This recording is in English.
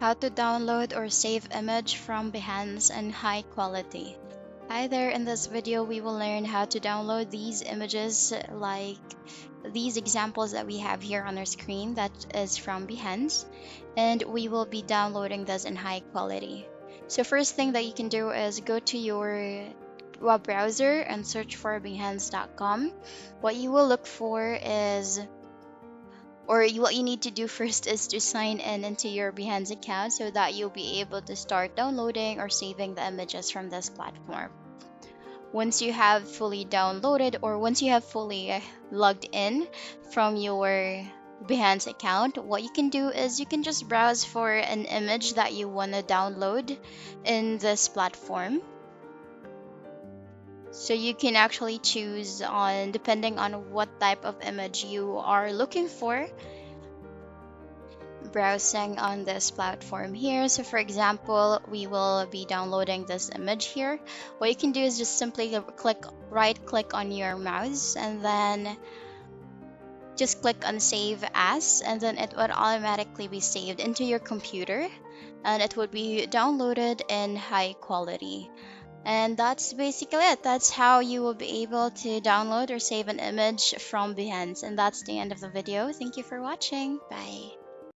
How to download or save image from Behance in high quality. Hi there, in this video we will learn how to download these images like these examples that we have here on our screen that is from Behance, and we will be downloading this in high quality. So first thing that you can do is go to your web browser and search for behance.com. What you will look for is what you need to do first is to sign in into your Behance account so that you'll be able to start downloading or saving the images from this platform. Once you have fully downloaded or once you have fully logged in from your Behance account, what you can do is you can just browse for an image that you want to download in this platform. So you can actually choose on depending on what type of image you are looking for browsing on this platform here. So for example, we will be downloading this image here. What you can do is just simply right click on your mouse and then just click on save as, and then it would automatically be saved into your computer and it would be downloaded in high quality. And that's basically it. That's how you will be able to download or save an image from Behance. And that's the end of the video. Thank you for watching. Bye.